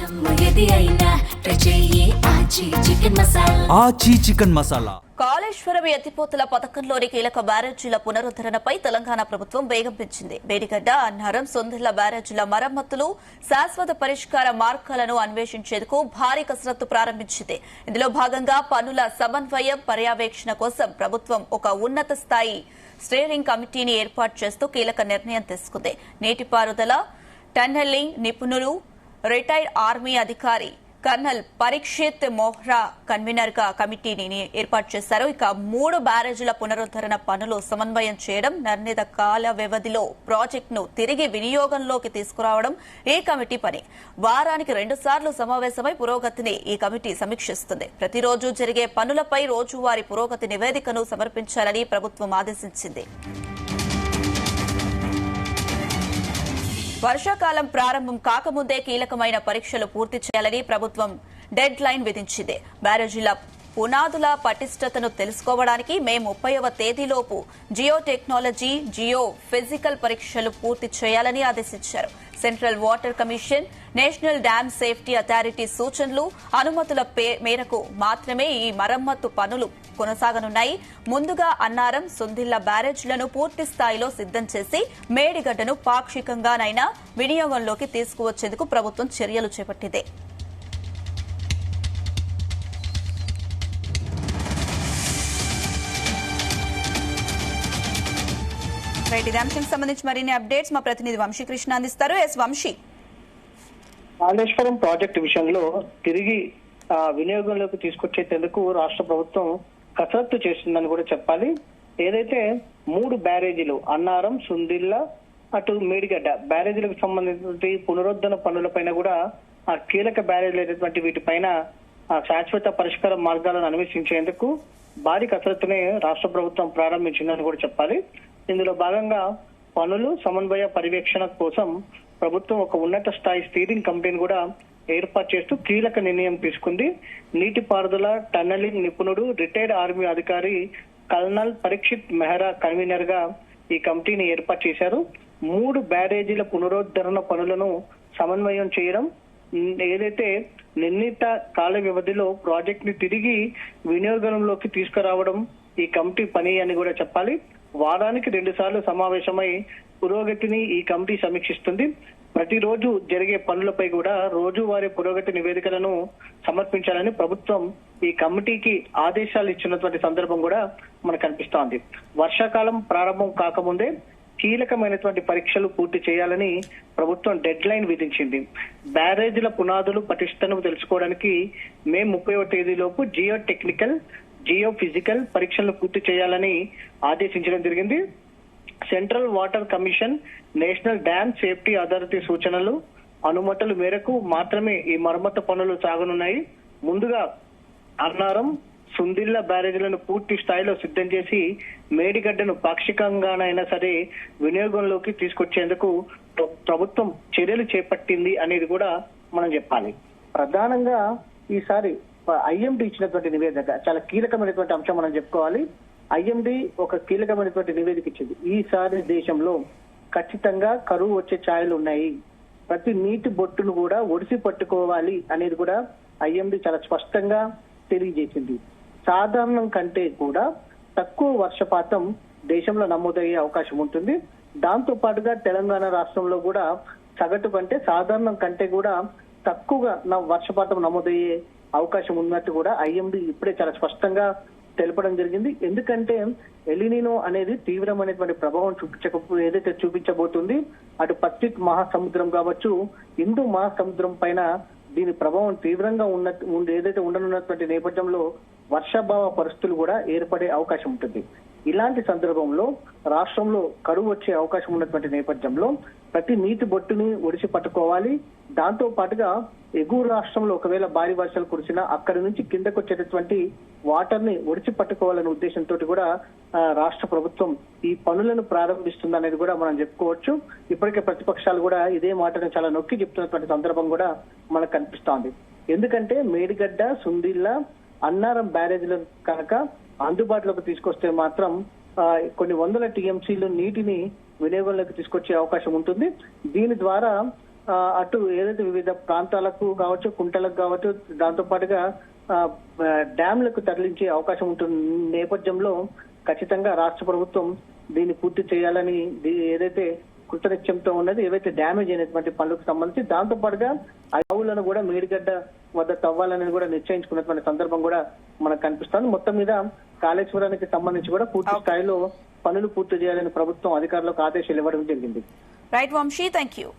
ఆచి చికెన్ మసాలా. కాళేశ్వరం ఎత్తిపోతల పథకంలోని కీలక బ్యారేజీల పునరుద్దరణపై తెలంగాణ ప్రభుత్వం వేగం పెంచింది. మేడిగడ్డ, అన్నారం, సొందిళ్ల బ్యారేజీల మరమ్మతులు, శాశ్వత పరిష్కార మార్గాలను అన్వేషించేందుకు భారీ కసరత్తు ప్రారంభించింది. ఇందులో భాగంగా పనుల సమన్వయం, పర్యవేక్షణ కోసం ప్రభుత్వం ఒక ఉన్నత స్థాయి స్టీరింగ్ కమిటీని ఏర్పాటు చేస్తూ కీలక నిర్ణయం తీసుకుంది. నీటిపారుదల, టన్నెలింగ్ నిపుణులు, రిటైర్డ్ ఆర్మీ అధికారి కర్నల్ పరీక్షిత్ మోహ్రా కన్వీనర్ గా కమిటీని ఏర్పాటు చేశారు. ఇక 3 బ్యారేజీల పునరుద్దరణ పనులు సమన్వయం చేయడం, నిర్ణీత కాల వ్యవధిలో ప్రాజెక్టును తిరిగి వినియోగంలోకి తీసుకురావడం ఈ కమిటీ పని. వారానికి 2 సార్లు సమావేశమై పురోగతిని ఈ కమిటీ సమీక్షిస్తుంది. ప్రతిరోజు జరిగే పనులపై రోజువారీ పురోగతి నివేదికను సమర్పించాలని ప్రభుత్వం ఆదేశించింది. వర్షాకాలం ప్రారంభం కాకముందే కీలకమైన పరీక్షలు పూర్తి చేయాలని ప్రభుత్వం డెడ్ లైన్ విధించింది. బ్యారేజీల పునాదుల పటిష్టతను తెలుసుకోవడానికి మే 30వ తేదీలోపు జియో టెక్నాలజీ, జియో ఫిజికల్ పరీక్షలు పూర్తి చేయాలని ఆదేశించారు. Central water commission, national dam safety authority సూచనలు, అనుమతుల మేరకు మాత్రమే ఈ మరమ్మతు పనులు కొనసాగనున్నాయి. ముందుగా అన్నారం, సొందిళ్ల బ్యారేజ్లను పూర్తి స్థాయిలో సిద్దం చేసి మేడిగడ్డను పాక్షికంగానైనా వినియోగంలోకి తీసుకువచ్చేందుకు ప్రభుత్వం చర్యలు చేపట్టింది. ఇదే అంశానికి సంబంధించి మరిన్ని అప్డేట్స్ మా ప్రతినిధి వంశీకృష్ణ అందిస్తారు. వంశీ, కాళేశ్వరం ప్రాజెక్టు విషయంలో తిరిగి వినియోగంలోకి తీసుకొచ్చేందుకు రాష్ట్ర ప్రభుత్వం కసరత్తు చేస్తుందని కూడా చెప్పాలి. ఏదైతే 3 బ్యారేజీలు అన్నారం, సుందిళ్ల, అటు మేడిగడ్డ బ్యారేజీలకు సంబంధించిన పునరుద్ధరణ పనులపైన కూడా ఆ కీలక బ్యారేజీలు అయినటువంటి వీటిపైన శాశ్వత పరిష్కార మార్గాలను అన్వేషించేందుకు భారీ కసరత్తునే రాష్ట్ర ప్రభుత్వం ప్రారంభించిందని కూడా చెప్పాలి. ఇందులో భాగంగా పనులు సమన్వయ పర్యవేక్షణ కోసం ప్రభుత్వం ఒక ఉన్నత స్థాయి స్టీరింగ్ కమిటీని కూడా ఏర్పాటు చేస్తూ కీలక నిర్ణయం తీసుకుంది. నీటిపారుదల, టన్నెలింగ్ నిపుణుడు, రిటైర్డ్ ఆర్మీ అధికారి కల్నల్ పరీక్షిత్ మెహ్రా కన్వీనర్ గా ఈ కమిటీని ఏర్పాటు చేశారు. 3 బ్యారేజీల పునరుద్ధరణ పనులను సమన్వయం చేయడం, ఏదైతే నిర్ణీత కాల వ్యవధిలో ప్రాజెక్ట్ ని తిరిగి వినియోగంలోకి తీసుకురావడం ఈ కమిటీ పని అని కూడా చెప్పాలి. వారానికి 2 సార్లు సమావేశమై పురోగతిని ఈ కమిటీ సమీక్షిస్తుంది. ప్రతిరోజు జరిగే పనులపై కూడా రోజువారీ పురోగతి నివేదికలను సమర్పించాలని ప్రభుత్వం ఈ కమిటీకి ఆదేశాలు ఇచ్చినటువంటి సందర్భం కూడా మనకు కనిపిస్తోంది. వర్షాకాలం ప్రారంభం కాకముందే కీలకమైనటువంటి పరీక్షలు పూర్తి చేయాలని ప్రభుత్వం డెడ్ లైన్ విధించింది. బ్యారేజీల పునాదులు పటిష్టతను తెలుసుకోవడానికి మే 30వ తేదీలోపు జియో టెక్నికల్, జియో ఫిజికల్ పరీక్షలను పూర్తి చేయాలని ఆదేశించడం జరిగింది. Central water commission, national dam safety authority సూచనలు, అనుమతుల మేరకు మాత్రమే ఈ మరమ్మతు పనులు సాగనున్నాయి. ముందుగా అన్నారం, సుందిళ్ల బ్యారేజీలను పూర్తి స్థాయిలో సిద్ధం చేసి మేడిగడ్డను పాక్షికంగానైనా సరే వినియోగంలోకి తీసుకొచ్చేందుకు ప్రభుత్వం చర్యలు చేపట్టింది అనేది కూడా మనం చెప్పాలి. ప్రధానంగా ఈసారి ఐఎండీ ఇచ్చినటువంటి నివేదిక చాలా కీలకమైనటువంటి అంశం మనం చెప్పుకోవాలి. ఐఎండీ ఒక కీలకమైనటువంటి నివేదిక ఇచ్చింది. ఈసారి దేశంలో ఖచ్చితంగా కరువు వచ్చే ఛాయలు ఉన్నాయి, ప్రతి నీటి బొట్టును కూడా ఒడిసి పట్టుకోవాలి అనేది కూడా ఐఎండీ చాలా స్పష్టంగా తెలియజేసింది. సాధారణం కంటే కూడా తక్కువ వర్షపాతం దేశంలో నమోదయ్యే అవకాశం ఉంటుంది. దాంతో పాటుగా తెలంగాణ రాష్ట్రంలో కూడా సగటు కంటే సాధారణం కంటే కూడా తక్కువగా వర్షపాతం నమోదయ్యే అవకాశం ఉన్నట్టు కూడా ఐఎండీ ఇప్పుడే చాలా స్పష్టంగా తెలపడం జరిగింది. ఎందుకంటే ఎలినినో అనేది తీవ్రమైనటువంటి ప్రభావం ఏదైతే చూపించబోతుంది, అటు పసిఫిక్ మహాసముద్రం కావచ్చు, హిందూ మహాసముద్రం పైన దీని ప్రభావం తీవ్రంగా ఏదైతే ఉండనున్నటువంటి నేపథ్యంలో వర్షాభావ పరిస్థితులు కూడా ఏర్పడే అవకాశం ఉంటుంది. ఇలాంటి సందర్భంలో రాష్ట్రంలో కరువు వచ్చే అవకాశం ఉన్నటువంటి నేపథ్యంలో ప్రతి నీటి బొట్టుని ఒడిసి పట్టుకోవాలి. దాంతో పాటుగా ఎగువ రాష్ట్రంలో ఒకవేళ భారీ వర్షాలు కురిసినా అక్కడి నుంచి కిందకు వచ్చేటటువంటి వాటర్ ని ఒడిచి పట్టుకోవాలనే ఉద్దేశంతో కూడా రాష్ట్ర ప్రభుత్వం ఈ పనులను ప్రారంభిస్తుంది అనేది కూడా మనం చెప్పుకోవచ్చు. ఇప్పటికే ప్రతిపక్షాలు కూడా ఇదే మాటను చాలా నొక్కి చెప్తున్నటువంటి సందర్భం కూడా మనకు కనిపిస్తోంది. ఎందుకంటే మేడిగడ్డ, సుందిళ్ల, అన్నారం బ్యారేజీలు కనుక అందుబాటులోకి తీసుకొస్తే మాత్రం కొన్ని వందల టీఎంసీలు నీటిని వినియోగంలోకి తీసుకొచ్చే అవకాశం ఉంటుంది. దీని ద్వారా అటు ఏదైతే వివిధ ప్రాంతాలకు కావచ్చు, కుంటలకు కావచ్చు, దాంతో పాటుగా డ్యాంలకు తరలించే అవకాశం ఉంటుంది నేపథ్యంలో ఖచ్చితంగా రాష్ట్ర ప్రభుత్వం దీన్ని పూర్తి చేయాలని ఏదైతే కృతనిశ్చయంతో ఉన్నది, ఏవైతే డ్యామేజ్ అయినటువంటి పనులకు సంబంధించి దాంతో పాటుగా ఆవులను కూడా మేడిగడ్డ వద్ద తవ్వాలని కూడా నిశ్చయించుకున్నటువంటి సందర్భం కూడా మనకు కనిపిస్తుంది. మొత్తం మీద కాళేశ్వరానికి సంబంధించి కూడా పూర్తి స్థాయిలో పనులు పూర్తి చేయాలని ప్రభుత్వం అధికారులకు ఆదేశాలు ఇవ్వడం జరిగింది. Right Vamshi, thank you.